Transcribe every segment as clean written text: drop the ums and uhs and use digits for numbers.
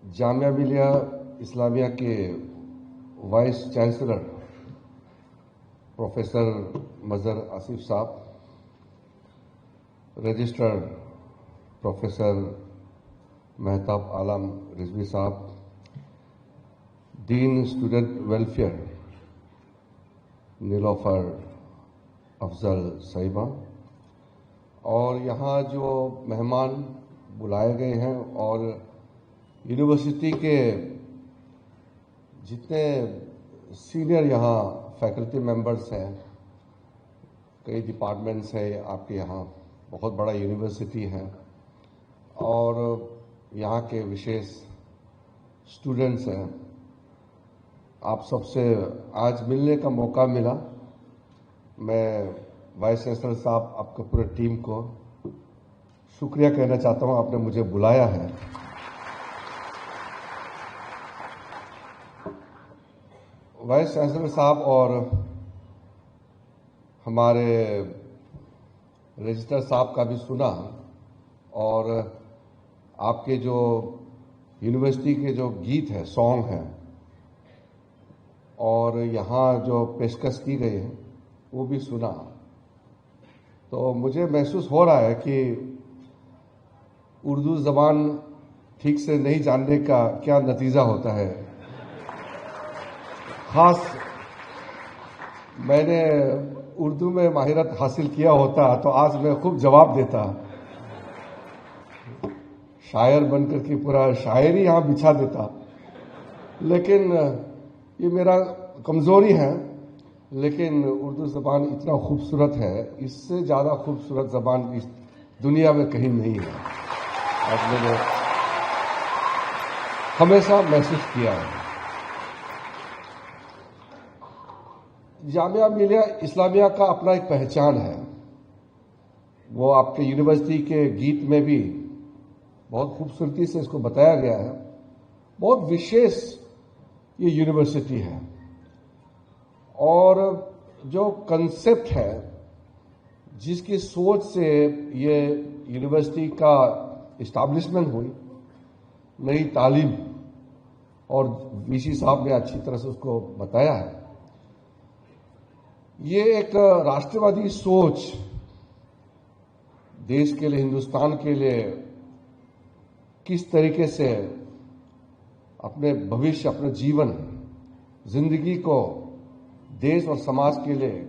जामिया मिलिया इस्लामिया के vice chancellor professor Mazhar Asif sahab, registrar professor Mehtab Alam Rizvi sahab, dean student welfare Nilofar Afzal sahiba, और यहाँ जो मेहमान बुलाए गए हैं और यूनिवर्सिटी के जितने सीनियर यहाँ फैकल्टी मेंबर्स हैं, कई डिपार्टमेंट्स हैं आपके यहाँ, बहुत बड़ा यूनिवर्सिटी है, और यहाँ के विशेष स्टूडेंट्स हैं, आप सबसे आज मिलने का मौका मिला। मैं वाइस चांसलर साहब, आपके पूरे टीम को शुक्रिया कहना चाहता हूँ, आपने मुझे बुलाया है। वाइस चांसलर साहब और हमारे रजिस्ट्रार साहब का भी सुना, और आपके जो यूनिवर्सिटी के जो गीत है, सॉन्ग है, और यहाँ जो पेशकश की गई है वो भी सुना। तो मुझे महसूस हो रहा है कि उर्दू ज़बान ठीक से नहीं जानने का क्या नतीजा होता है। खास मैंने उर्दू में माहिरत हासिल किया होता तो आज मैं खूब जवाब देता, शायर बनकर के पूरा शायरी यहाँ बिछा देता, लेकिन ये मेरा कमजोरी है। लेकिन उर्दू ज़बान इतना खूबसूरत है, इससे ज़्यादा खूबसूरत ज़बान इस दुनिया में कहीं नहीं है, और मैंने हमेशा महसूस किया है। जामिया मिलिया इस्लामिया का अपना एक पहचान है, वो आपके यूनिवर्सिटी के गीत में भी बहुत खूबसूरती से इसको बताया गया है। बहुत विशेष ये यूनिवर्सिटी है, और जो कंसेप्ट है, जिसकी सोच से ये यूनिवर्सिटी का इस्टेब्लिशमेंट हुई, नई तालीम, और वीसी साहब ने अच्छी तरह से उसको बताया है। ये एक राष्ट्रवादी सोच देश के लिए, हिंदुस्तान के लिए किस तरीके से अपने भविष्य, अपने जीवन, जिंदगी को देश और समाज के लिए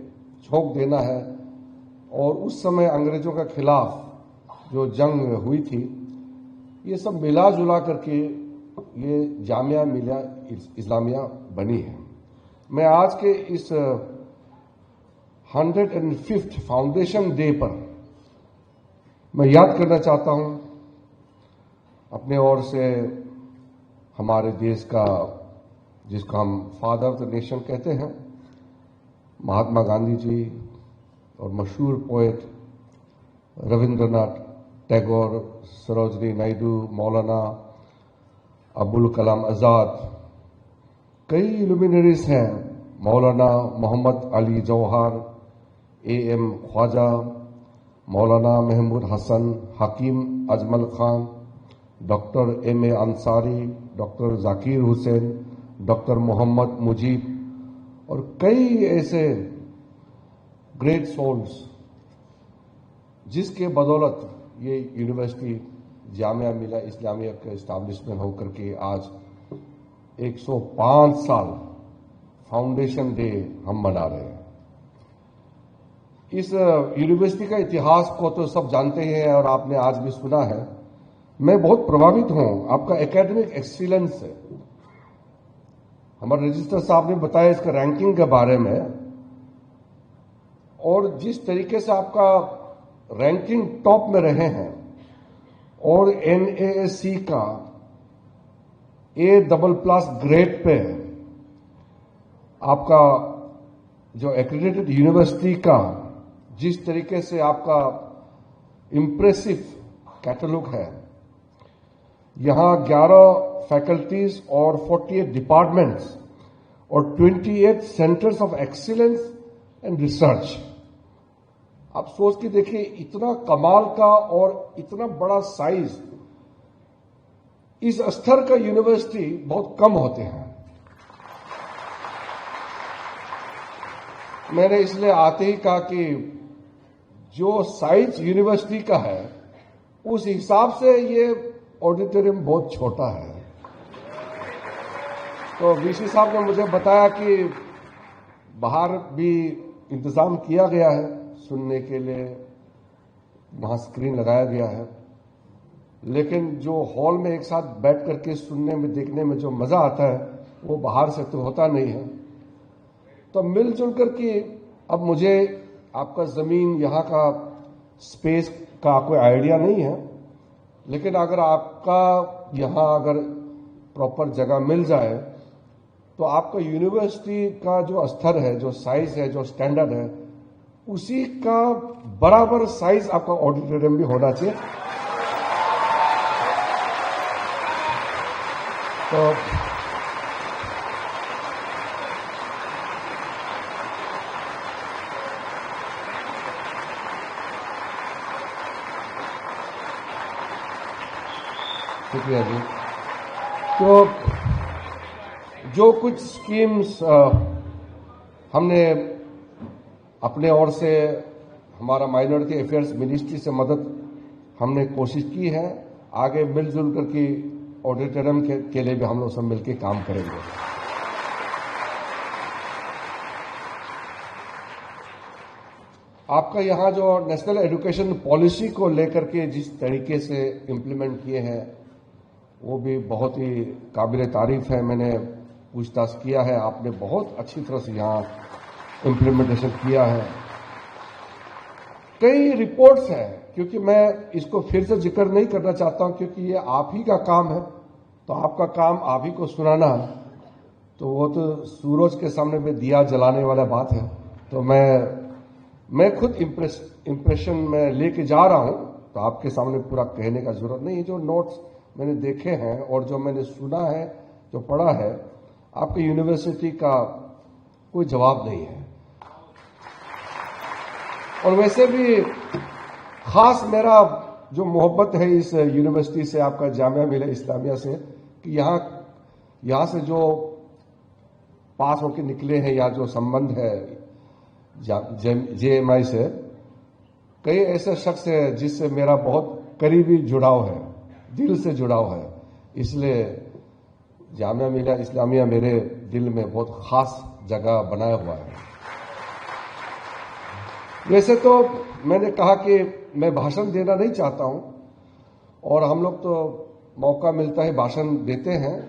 झोंक देना है। और उस समय अंग्रेजों के खिलाफ जो जंग हुई थी, ये सब मिला जुला करके ये जामिया मिलिया इस्लामिया बनी है। मैं आज के इस 105th फाउंडेशन डे पर मैं याद करना चाहता हूं अपने ओर से हमारे देश का, जिसको हम फादर ऑफ द नेशन कहते हैं, महात्मा गांधी जी, और मशहूर पोएट रविंद्रनाथ टैगोर, सरोजनी नायडू, मौलाना अबुल कलाम आजाद, कई लुमिनरीज हैं, मौलाना मोहम्मद अली जौहर, AM Khwaja, Maulana Mahmood Hasan, Hakim Ajmal Khan, doctor MA Ansari, doctor Zakir Hussain, doctor Mohammad Mujeeb, और कई ऐसे ग्रेट सोल्स जिसके बदौलत ये यूनिवर्सिटी जामिया मिलिया इस्लामिया का इस्टेब्लिशमेंट होकर के आज 105 साल फाउंडेशन डे हम मना रहे हैं। इस यूनिवर्सिटी का इतिहास को तो सब जानते हैं, और आपने आज भी सुना है। मैं बहुत प्रभावित हूं आपका एकेडमिक एक्सीलेंस से। हमारे रजिस्ट्रार साहब ने बताया इसका रैंकिंग के बारे में, और जिस तरीके से आपका रैंकिंग टॉप में रहे हैं, और NASC का A++ ग्रेड पे आपका जो एक्रेडिटेड यूनिवर्सिटी का जिस तरीके से आपका इंप्रेसिव कैटलॉग है, यहां 11 फैकल्टीज और 48 डिपार्टमेंट्स और 28 centres of excellence and research. आप सोच के देखिए, इतना कमाल का और इतना बड़ा साइज इस स्तर का यूनिवर्सिटी बहुत कम होते हैं। मैंने इसलिए आते ही कहा कि जो साइज यूनिवर्सिटी का है उस हिसाब से ये ऑडिटोरियम बहुत छोटा है। तो वीसी साहब ने मुझे बताया कि बाहर भी इंतजाम किया गया है सुनने के लिए, वहां स्क्रीन लगाया गया है, लेकिन जो हॉल में एक साथ बैठ करके सुनने में देखने में जो मजा आता है वो बाहर से तो होता नहीं है। तो मिलजुल करके अब मुझे आपका जमीन यहाँ का स्पेस का कोई आइडिया नहीं है, लेकिन अगर आपका यहाँ अगर प्रॉपर जगह मिल जाए तो आपका यूनिवर्सिटी का जो स्तर है, जो साइज है, जो स्टैंडर्ड है, उसी का बराबर साइज आपका ऑडिटोरियम भी होना चाहिए। तो शुक्रिया जी। तो जो कुछ स्कीम्स हमने अपने ओर से, हमारा माइनॉरिटी अफेयर्स मिनिस्ट्री से मदद हमने कोशिश की है, आगे मिलजुल करके ऑडिटोरियम के लिए भी हम लोग सब मिलकर काम करेंगे। आपका यहाँ जो नेशनल एजुकेशन पॉलिसी को लेकर के जिस तरीके से इम्प्लीमेंट किए हैं वो भी बहुत ही काबिल तारीफ है। मैंने पूछताछ किया है, आपने बहुत अच्छी तरह से यहाँ इम्प्लीमेंटेशन किया है। कई रिपोर्ट्स हैं, क्योंकि मैं इसको फिर से जिक्र नहीं करना चाहता हूं क्योंकि ये आप ही का काम है, तो आपका काम आप ही को सुनाना, तो वो तो सूरज के सामने में दिया जलाने वाला बात है। तो मैं खुद इम्प्रेशन में लेके जा रहा हूं, तो आपके सामने पूरा कहने का जरूरत नहीं है। जो नोट्स मैंने देखे हैं और जो मैंने सुना है, जो पढ़ा है, आपकी यूनिवर्सिटी का कोई जवाब नहीं है। और वैसे भी खास मेरा जो मोहब्बत है इस यूनिवर्सिटी से, आपका जामिया मिलिया इस्लामिया से, कि यहाँ से जो पास होकर निकले हैं या जो संबंध है जेएमआई से, कई ऐसे शख्स है जिससे मेरा बहुत करीबी जुड़ाव है, दिल से जुड़ाव है। इसलिए जामिया मिलिया इस्लामिया मेरे दिल में बहुत खास जगह बनाया हुआ है। वैसे तो मैंने कहा कि मैं भाषण देना नहीं चाहता हूं, और हम लोग तो मौका मिलता है भाषण देते हैं,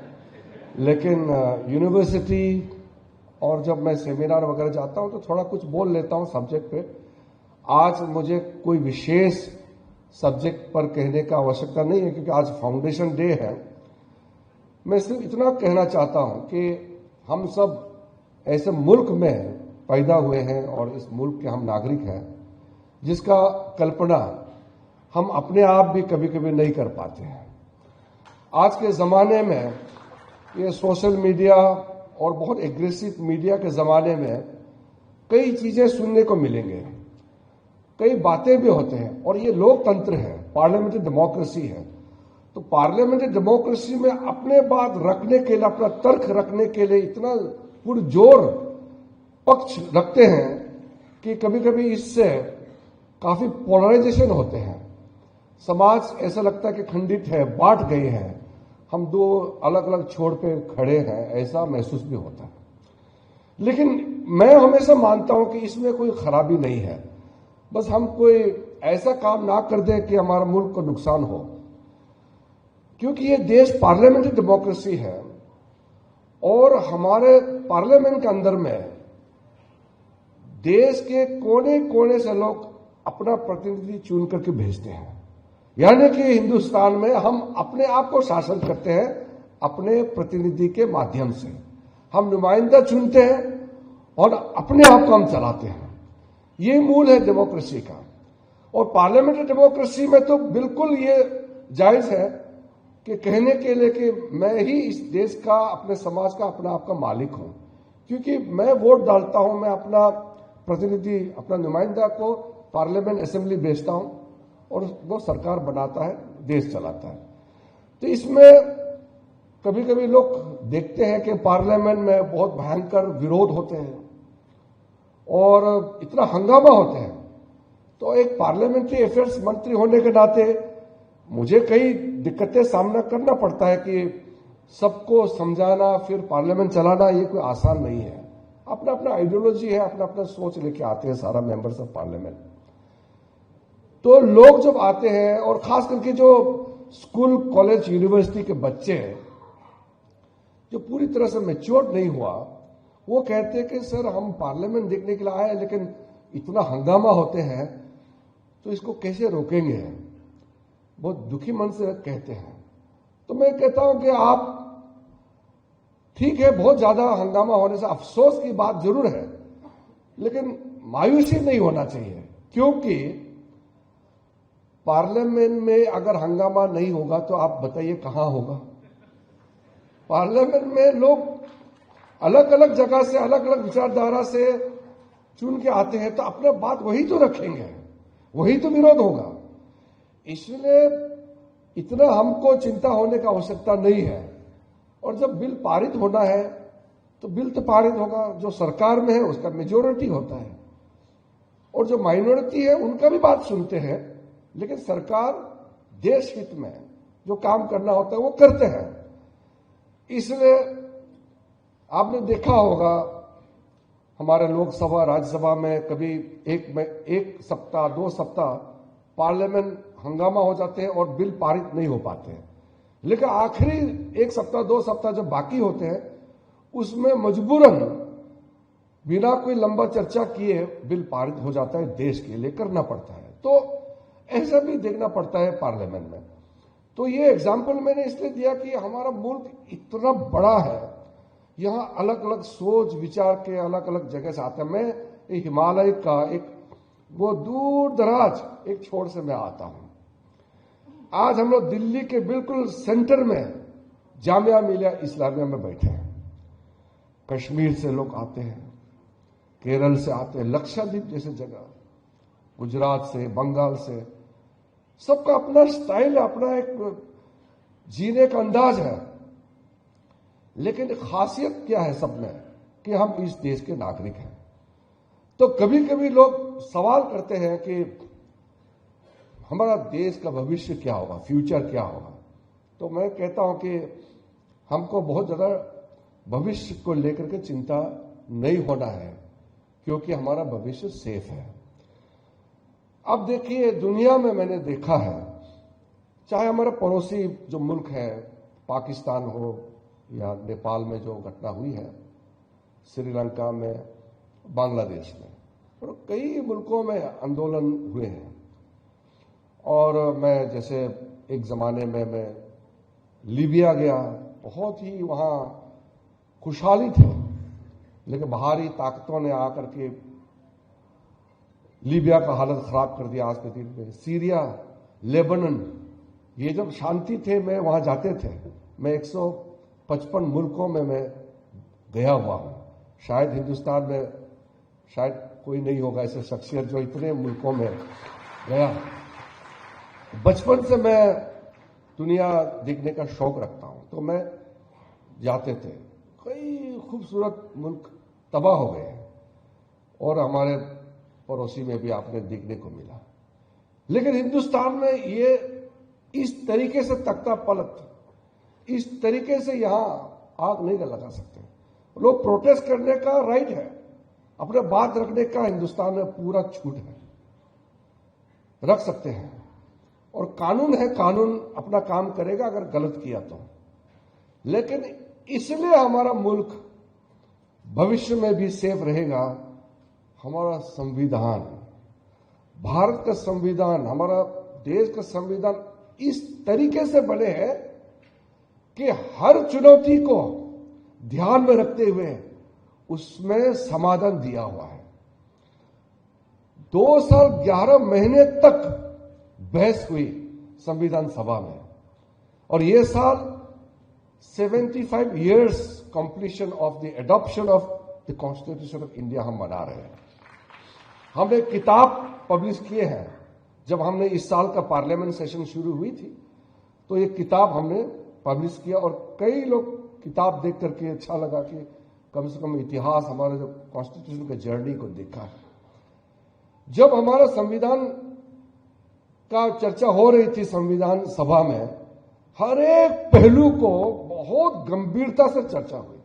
लेकिन यूनिवर्सिटी और जब मैं सेमिनार वगैरह जाता हूं तो थोड़ा कुछ बोल लेता हूं सब्जेक्ट पे। आज मुझे कोई विशेष सब्जेक्ट पर कहने का आवश्यकता नहीं है, क्योंकि आज फाउंडेशन डे है। मैं सिर्फ इतना कहना चाहता हूं कि हम सब ऐसे मुल्क में पैदा हुए हैं और इस मुल्क के हम नागरिक हैं जिसका कल्पना हम अपने आप भी कभी कभी नहीं कर पाते हैं। आज के ज़माने में ये सोशल मीडिया और बहुत एग्रेसिव मीडिया के ज़माने में कई चीज़ें सुनने को मिलेंगे, कई बातें भी होते हैं, और ये लोकतंत्र है, पार्लियामेंट्री डेमोक्रेसी है। तो पार्लियामेंट्री डेमोक्रेसी में अपने बात रखने के लिए, अपना तर्क रखने के लिए इतना पुरजोर पक्ष रखते हैं कि कभी कभी इससे काफी पोलराइजेशन होते हैं। समाज ऐसा लगता है कि खंडित है, बांट गए हैं, हम दो अलग अलग छोर पे खड़े हैं, ऐसा महसूस भी होता है। लेकिन मैं हमेशा मानता हूं कि इसमें कोई खराबी नहीं है, बस हम कोई ऐसा काम ना कर दें कि हमारा मुल्क को नुकसान हो। क्योंकि ये देश पार्लियामेंट्री डेमोक्रेसी है और हमारे पार्लियामेंट के अंदर में देश के कोने कोने से लोग अपना प्रतिनिधि चुन करके भेजते हैं। यानी कि हिंदुस्तान में हम अपने आप को शासन करते हैं अपने प्रतिनिधि के माध्यम से। हम नुमाइंदा चुनते हैं और अपने आप को हम चलाते हैं। ये मूल है डेमोक्रेसी का। और पार्लियामेंट्री डेमोक्रेसी में तो बिल्कुल ये जायज है कि कहने के लिए कि मैं ही इस देश का, अपने समाज का, अपना आप का मालिक हूं, क्योंकि मैं वोट डालता हूं, मैं अपना प्रतिनिधि, अपना नुमाइंदा को पार्लियामेंट असेंबली भेजता हूं और वो सरकार बनाता है, देश चलाता है। तो इसमें कभी कभी लोग देखते हैं कि पार्लियामेंट में बहुत भयंकर विरोध होते हैं और इतना हंगामा होता है, तो एक पार्लियामेंट्री अफेयर्स मंत्री होने के नाते मुझे कई दिक्कतें सामना करना पड़ता है कि सबको समझाना फिर पार्लियामेंट चलाना ये कोई आसान नहीं है। अपना अपना आइडियोलॉजी है, अपना अपना सोच लेके आते हैं सारा मेंबर्स ऑफ पार्लियामेंट। तो लोग जब आते हैं और खास करके जो स्कूल कॉलेज यूनिवर्सिटी के बच्चे हैं जो पूरी तरह से मैच्योर नहीं हुआ, वो कहते हैं कि सर हम पार्लियामेंट देखने के लिए आए हैं लेकिन इतना हंगामा होते हैं तो इसको कैसे रोकेंगे, बहुत दुखी मन से कहते हैं। तो मैं कहता हूं कि आप ठीक है, बहुत ज्यादा हंगामा होने से अफसोस की बात जरूर है, लेकिन मायूसी नहीं होना चाहिए, क्योंकि पार्लियामेंट में अगर हंगामा नहीं होगा तो आप बताइए कहां होगा। पार्लियामेंट में लोग अलग अलग जगह से अलग अलग विचारधारा से चुन के आते हैं, तो अपना बात वही तो रखेंगे, वही तो विरोध होगा। इसलिए इतना हमको चिंता होने की आवश्यकता नहीं है। और जब बिल पारित होना है तो बिल तो पारित होगा, जो सरकार में है उसका मेजोरिटी होता है और जो माइनॉरिटी है उनका भी बात सुनते हैं, लेकिन सरकार देश हित में जो काम करना होता है वो करते हैं। इसलिए आपने देखा होगा हमारे लोकसभा राज्यसभा में कभी एक सप्ताह 2 सप्ताह पार्लियामेंट हंगामा हो जाते हैं और बिल पारित नहीं हो पाते हैं, लेकिन आखिरी 1 सप्ताह 2 सप्ताह जो बाकी होते हैं उसमें मजबूरन बिना कोई लंबा चर्चा किए बिल पारित हो जाता है, देश के लिए करना पड़ता है। तो ऐसा भी देखना पड़ता है पार्लियामेंट में। तो ये एग्जाम्पल मैंने इसलिए दिया कि हमारा मुल्क इतना बड़ा है, यहां अलग अलग सोच विचार के अलग अलग जगह से आते हैं। मैं हिमालय का एक वो दूर दराज एक छोर से मैं आता हूं। आज हम लोग दिल्ली के बिल्कुल सेंटर में जामिया मिलिया इस्लामिया में बैठे हैं। कश्मीर से लोग आते हैं, केरल से आते हैं, लक्षद्वीप जैसे जगह, गुजरात से, बंगाल से, सबका अपना स्टाइल, अपना एक जीने का अंदाज है। लेकिन खासियत क्या है सब में कि हम इस देश के नागरिक हैं। तो कभी कभी लोग सवाल करते हैं कि हमारा देश का भविष्य क्या होगा, फ्यूचर क्या होगा। तो मैं कहता हूं कि हमको बहुत ज्यादा भविष्य को लेकर के चिंता नहीं होना है, क्योंकि हमारा भविष्य सेफ है। अब देखिए दुनिया में मैंने देखा है, चाहे हमारा पड़ोसी जो मुल्क है, पाकिस्तान हो या नेपाल में जो घटना हुई है, श्रीलंका में, बांग्लादेश में, और कई मुल्कों में आंदोलन हुए हैं। और मैं जैसे एक जमाने में मैं लीबिया गया, बहुत ही वहां खुशहाली थे, लेकिन बाहरी ताकतों ने आकर के लीबिया का हालत खराब कर दिया आज के दिन में। सीरिया, लेबनान, ये जब शांति थे मैं वहां जाते थे। मैं 155 मुल्कों में मैं गया हुआ हूं। शायद हिंदुस्तान में शायद कोई नहीं होगा ऐसे शख्सियत जो इतने मुल्कों में गया। बचपन से मैं दुनिया देखने का शौक रखता हूं, तो मैं जाते थे। कई खूबसूरत मुल्क तबाह हो गए और हमारे पड़ोसी में भी आपने देखने को मिला। लेकिन हिंदुस्तान में ये इस तरीके से तख्ता पलट, इस तरीके से यहां आग नहीं लगा सकते। लोग प्रोटेस्ट करने का राइट है, अपने बात रखने का हिंदुस्तान में पूरा छूट है, रख सकते हैं। और कानून है, कानून अपना काम करेगा अगर गलत किया तो। लेकिन इसलिए हमारा मुल्क भविष्य में भी सेफ रहेगा। हमारा संविधान, भारत का संविधान, हमारा देश का संविधान इस तरीके से बने हैं कि हर चुनौती को ध्यान में रखते हुए उसमें समाधान दिया हुआ है। 2 साल 11 महीने तक बहस हुई संविधान सभा में, और ये साल 75 years completion of the adoption of the constitution of India हम मना रहे हैं। हमने किताब पब्लिश किए हैं। जब हमने इस साल का पार्लियामेंट सेशन शुरू हुई थी तो ये किताब हमने पब्लिश किया और कई लोग किताब देख करके अच्छा लगा कि कम से कम इतिहास हमारे जो कॉन्स्टिट्यूशन के जर्नी को देखा है। जब हमारा संविधान का चर्चा हो रही थी संविधान सभा में, हर एक पहलू को बहुत गंभीरता से चर्चा हुई।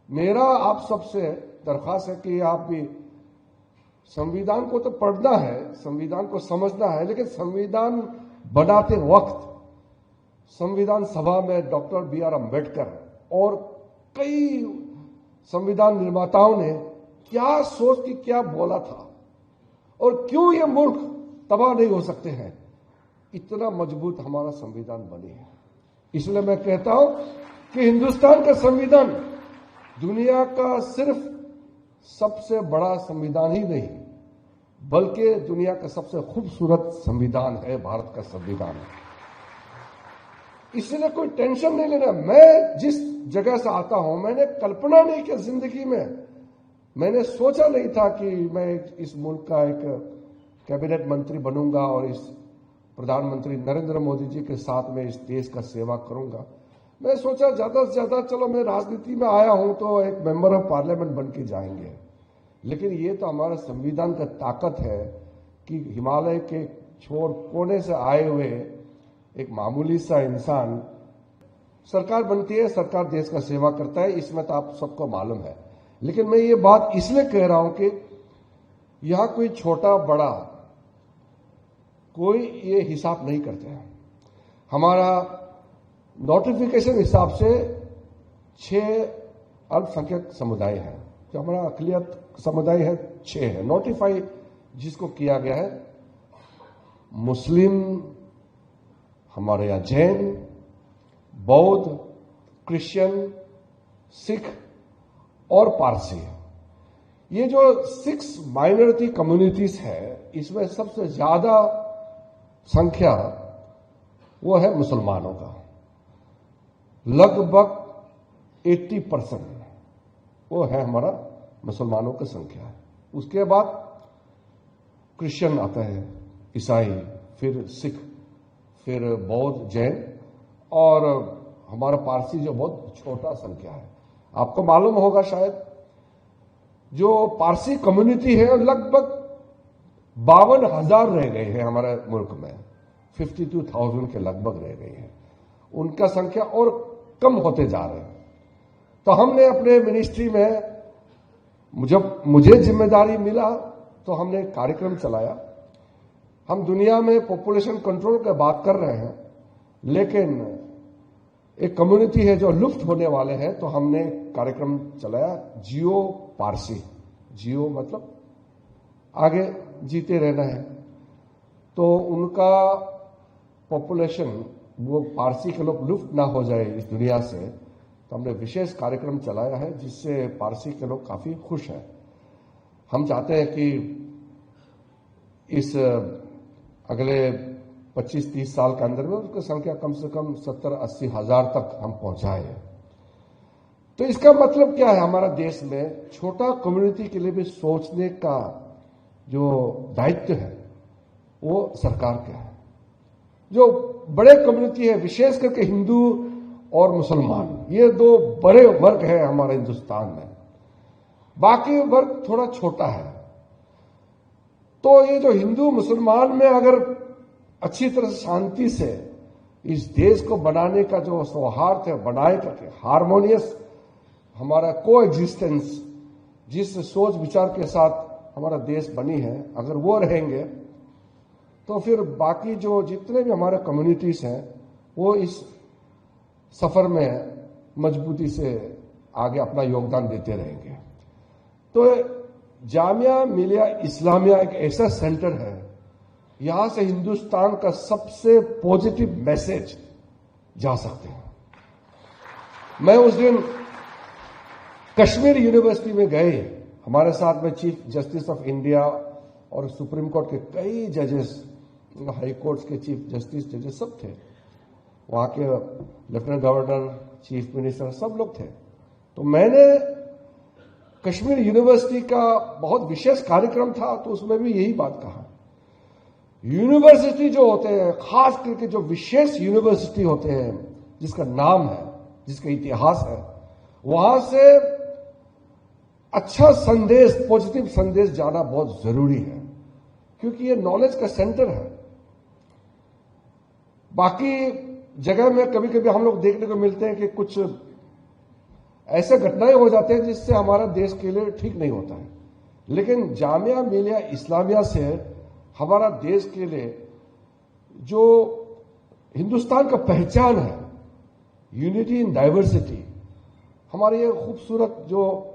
मेरा आप सबसे दरख्वास्त है कि आप भी संविधान को तो पढ़ना है, संविधान को समझना है, लेकिन संविधान बनाते वक्त संविधान सभा में डॉक्टर बी.आर. अम्बेडकर और कई संविधान निर्माताओं ने क्या सोच के क्या बोला था और क्यों ये मुल्क तबाह नहीं हो सकते हैं, इतना मजबूत हमारा संविधान बनी है। इसलिए मैं कहता हूं कि हिंदुस्तान का संविधान दुनिया का सिर्फ सबसे बड़ा संविधान ही नहीं, बल्कि दुनिया का सबसे खूबसूरत संविधान है, भारत का संविधान है। इसलिए कोई टेंशन नहीं लेना। मैं जिस जगह से आता हूं, मैंने कल्पना नहीं की जिंदगी में, मैंने सोचा नहीं था कि मैं इस मुल्क का एक कैबिनेट मंत्री बनूंगा और इस प्रधानमंत्री नरेंद्र मोदी जी के साथ में इस देश का सेवा करूंगा। मैं सोचा ज्यादा से ज्यादा चलो मैं राजनीति में आया हूं तो एक मेंबर ऑफ पार्लियामेंट बन के जाएंगे, लेकिन ये तो हमारा संविधान का ताकत है कि हिमालय के छोर कोने से आए हुए एक मामूली सा इंसान सरकार बनती है, सरकार देश का सेवा करता है, इसमें तो आप सबको मालूम है। लेकिन मैं ये बात इसलिए कह रहा हूं कि यहां कोई छोटा बड़ा कोई ये हिसाब नहीं करते हैं। हमारा नोटिफिकेशन हिसाब से 6 अल्पसंख्यक समुदाय है, जो हमारा अकलियत समुदाय है 6 है। नोटिफाई जिसको किया गया है मुस्लिम, हमारे यहां जैन, बौद्ध, क्रिश्चियन, सिख और पारसी। ये जो 6 माइनॉरिटी कम्युनिटीज है, इसमें सबसे ज्यादा संख्या वो है मुसलमानों का, लगभग 80% वो है हमारा मुसलमानों की संख्या। उसके बाद क्रिश्चियन आता है, ईसाई, फिर सिख, फिर बौद्ध, जैन और हमारा पारसी जो बहुत छोटा संख्या है। आपको मालूम होगा शायद जो पारसी कम्युनिटी है लगभग 52,000 रह गए हैं हमारे मुल्क में, 52,000 के लगभग रह गए हैं। उनका संख्या और कम होते जा रहे हैं। तो हमने अपने मिनिस्ट्री में जब मुझे जिम्मेदारी मिला तो हमने एक कार्यक्रम चलाया। हम दुनिया में पॉपुलेशन कंट्रोल की बात कर रहे हैं, लेकिन एक कम्युनिटी है जो लुप्त होने वाले हैं, तो हमने कार्यक्रम चलाया जियो पारसी। जियो मतलब आगे जीते रहना है। तो उनका पॉपुलेशन, वो पारसी के लोग लुप्त ना हो जाए इस दुनिया से, तो हमने विशेष कार्यक्रम चलाया है जिससे पारसी के लोग काफी खुश हैं। हम चाहते हैं कि इस अगले 25-30 साल के अंदर में उसकी संख्या कम से कम 70-80 हजार तक हम पहुंचाए। तो इसका मतलब क्या है, हमारा देश में छोटा कम्युनिटी के लिए भी सोचने का जो दायित्व है वो सरकार का है। जो बड़े कम्युनिटी है, विशेष करके हिंदू और मुसलमान, ये 2 बड़े वर्ग है हमारे हिंदुस्तान में, बाकी वर्ग थोड़ा छोटा है। तो ये जो हिंदू मुसलमान में अगर अच्छी तरह से शांति से इस देश को बनाने का जो सौहार्द है बनाए करके, हार्मोनियस हमारा को एग्जिस्टेंस, जिस सोच विचार के साथ हमारा देश बनी है, अगर वो रहेंगे तो फिर बाकी जो जितने भी हमारे कम्युनिटीज हैं वो इस सफर में मजबूती से आगे अपना योगदान देते रहेंगे। तो जामिया मिलिया इस्लामिया एक ऐसा सेंटर है, यहां से हिंदुस्तान का सबसे पॉजिटिव मैसेज जा सकते हैं। मैं उस दिन कश्मीर यूनिवर्सिटी में गए, हमारे साथ में चीफ जस्टिस ऑफ इंडिया और सुप्रीम कोर्ट के कई जजेस, हाई कोर्ट के चीफ जस्टिस जजेस सब थे, वहां के लेफ्टिनेंट गवर्नर, चीफ मिनिस्टर सब लोग थे। तो मैंने कश्मीर यूनिवर्सिटी का बहुत विशेष कार्यक्रम था, तो उसमें भी यही बात कहा। यूनिवर्सिटी जो होते हैं, खास करके जो विशेष यूनिवर्सिटी होते हैं, जिसका नाम है, जिसका इतिहास है, वहां से अच्छा संदेश, पॉजिटिव संदेश जाना बहुत जरूरी है, क्योंकि ये नॉलेज का सेंटर है। बाकी जगह में कभी कभी हम लोग देखने को मिलते हैं कि कुछ ऐसे घटनाएं हो जाते हैं जिससे हमारा देश के लिए ठीक नहीं होता है, लेकिन जामिया मिलिया इस्लामिया से हमारा देश के लिए जो हिंदुस्तान का पहचान है, यूनिटी इन डाइवर्सिटी, हमारे ये खूबसूरत जो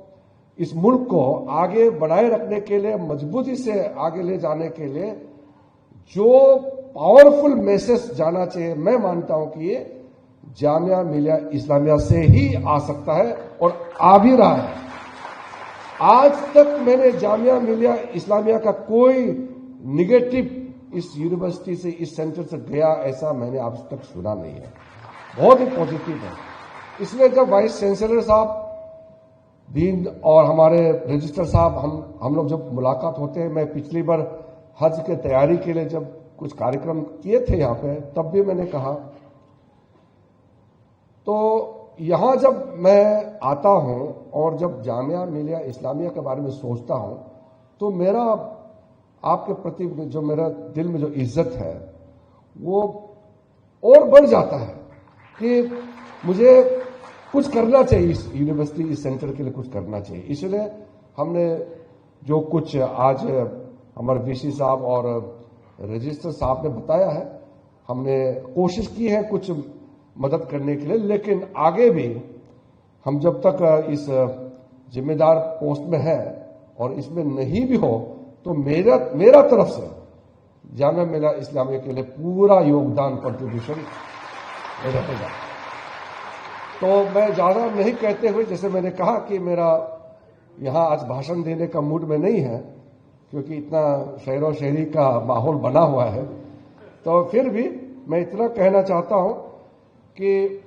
इस मुल्क को आगे बढ़ाए रखने के लिए, मजबूती से आगे ले जाने के लिए जो पावरफुल मैसेज जाना चाहिए, मैं मानता हूं कि ये जामिया मिलिया इस्लामिया से ही आ सकता है और आ भी रहा है। आज तक मैंने जामिया मिलिया इस्लामिया का कोई निगेटिव इस यूनिवर्सिटी से, इस सेंटर से गया ऐसा मैंने आज तक सुना नहीं है, बहुत ही पॉजिटिव है। इसलिए जब वाइस चांसलर साहब दीन और हमारे रजिस्ट्रार साहब हम लोग जब मुलाकात होते हैं, मैं पिछली बार हज के तैयारी के लिए जब कुछ कार्यक्रम किए थे यहां पे, तब भी मैंने कहा, तो यहां जब मैं आता हूं और जब जामिया मिलिया इस्लामिया के बारे में सोचता हूं, तो मेरा आपके प्रति जो मेरा दिल में जो इज्जत है वो और बढ़ जाता है कि मुझे कुछ करना चाहिए, इस यूनिवर्सिटी, इस सेंटर के लिए कुछ करना चाहिए। इसलिए हमने जो कुछ आज हमारे वीसी साहब और रजिस्ट्रार साहब ने बताया है, हमने कोशिश की है कुछ मदद करने के लिए, लेकिन आगे भी हम जब तक इस जिम्मेदार पोस्ट में है और इसमें नहीं भी हो, तो मेरा तरफ से जामिया मिलिया इस्लामिया के लिए पूरा योगदान, कंट्रीब्यूशन रहेगा। तो मैं ज्यादा नहीं कहते हुए, जैसे मैंने कहा कि मेरा यहां आज भाषण देने का मूड में नहीं है, क्योंकि इतना शहरो शहरी का माहौल बना हुआ है, तो फिर भी मैं इतना कहना चाहता हूं कि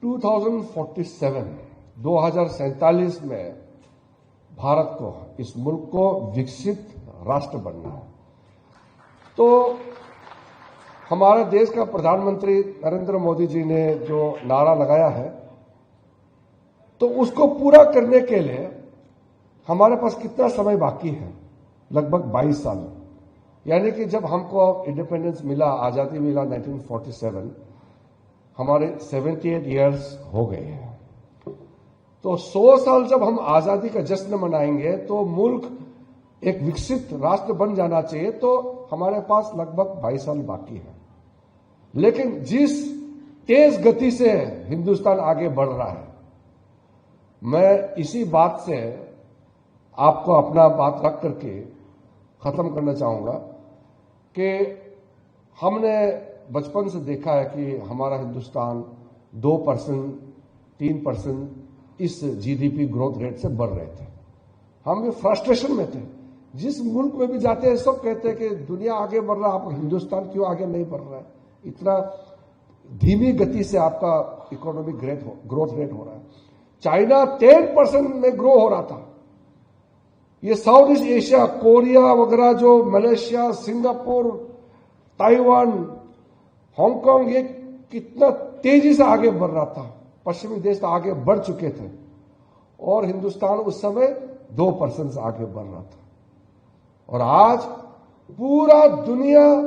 2047 में भारत को, इस मुल्क को विकसित राष्ट्र बनना है। तो हमारे देश का प्रधानमंत्री नरेंद्र मोदी जी ने जो नारा लगाया है, तो उसको पूरा करने के लिए हमारे पास कितना समय बाकी है? लगभग 22 साल। यानी कि जब हमको इंडिपेंडेंस मिला, आजादी मिला 1947, हमारे 78 इयर्स हो गए हैं। तो 100 साल जब हम आजादी का जश्न मनाएंगे तो मुल्क एक विकसित राष्ट्र बन जाना चाहिए, तो हमारे पास लगभग 22 साल बाकी है। लेकिन जिस तेज गति से हिंदुस्तान आगे बढ़ रहा है, मैं इसी बात से आपको अपना बात रख करके खत्म करना चाहूंगा कि हमने बचपन से देखा है कि हमारा हिंदुस्तान 2%, 3% इस जीडीपी ग्रोथ रेट से बढ़ रहे थे। हम भी फ्रस्ट्रेशन में थे। जिस मुल्क में भी जाते हैं सब कहते हैं कि दुनिया आगे बढ़ रहा है, आप हिंदुस्तान क्यों आगे नहीं बढ़ रहा है? इतना धीमी गति से आपका इकोनॉमिक ग्रोथ रेट हो रहा है। चाइना 10% में ग्रो हो रहा था। ये साउथ ईस्ट एशिया, कोरिया वगैरह, जो मलेशिया, सिंगापुर, ताइवान, हांगकांग, ये कितना तेजी से आगे बढ़ रहा था। पश्चिमी देश आगे बढ़ चुके थे और हिंदुस्तान उस समय 2% से आगे बढ़ रहा था। और आज पूरा दुनिया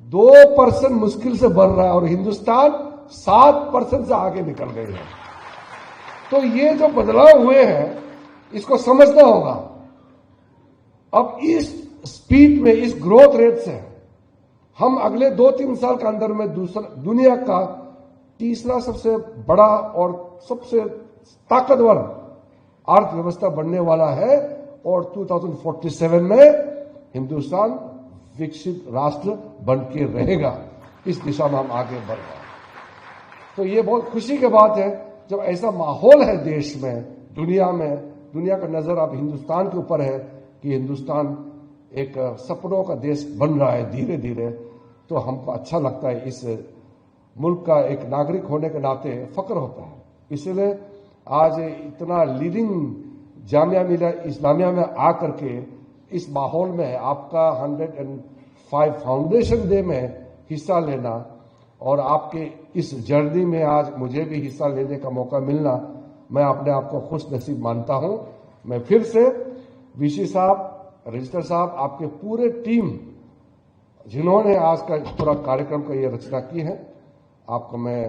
2% मुश्किल से बढ़ रहा है और हिंदुस्तान 7% से आगे निकल गए हैं। तो ये जो बदलाव हुए हैं, इसको समझना होगा। अब इस स्पीड में, इस ग्रोथ रेट से हम अगले 2-3 साल के अंदर में दुनिया का तीसरा सबसे बड़ा और सबसे ताकतवर अर्थव्यवस्था बनने वाला है और 2047 में हिंदुस्तान विकसित राष्ट्र बन के रहेगा। इस दिशा में हम आगे बढ़ रहे हैं। तो ये बहुत खुशी की बात है जब ऐसा माहौल है देश में, दुनिया में। दुनिया का नजर अब हिंदुस्तान के ऊपर है कि हिंदुस्तान एक सपनों का देश बन रहा है धीरे धीरे। तो हमको अच्छा लगता है, इस मुल्क का एक नागरिक होने के नाते फक्र होता है। इसलिए आज इतना लीडिंग जामिया मिलिया इस्लामिया में आकर के इस माहौल में आपका 105 फाउंडेशन डे में हिस्सा लेना, और आपके इस जर्नी में आज मुझे भी हिस्सा लेने का मौका मिलना, मैं अपने आप को खुश नसीब मानता हूं। मैं फिर से वीसी साहब, रजिस्ट्रार साहब, आपके पूरे टीम जिन्होंने आज का पूरा कार्यक्रम का ये रचना की है, आपको मैं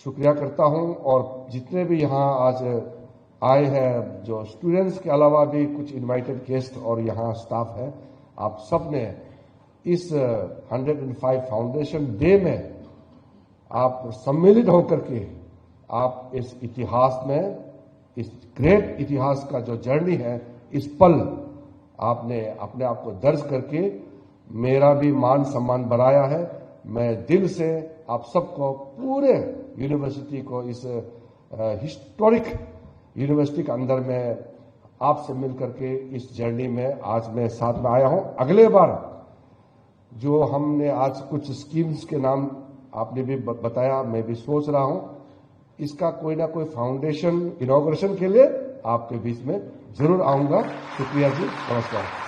शुक्रिया करता हूं। और जितने भी यहाँ आज आए हैं, जो स्टूडेंट्स के अलावा भी कुछ इनवाइटेड गेस्ट और यहाँ स्टाफ है, आप सब ने इस 105 फाउंडेशन डे में आप सम्मिलित होकर के आप इस इतिहास में, इस ग्रेट इतिहास का जो जर्नी है, इस पल आपने अपने आप को दर्ज करके मेरा भी मान सम्मान बढ़ाया है। मैं दिल से आप सबको, पूरे यूनिवर्सिटी को, इस हिस्टोरिक यूनिवर्सिटी के अंदर में आपसे मिलकर के इस जर्नी में आज मैं साथ में आया हूं। अगले बार जो हमने आज कुछ स्कीम्स के नाम आपने भी बताया, मैं भी सोच रहा हूं, इसका कोई ना कोई फाउंडेशन इनॉग्रेशन के लिए आपके बीच में जरूर आऊंगा। शुक्रिया जी, नमस्कार।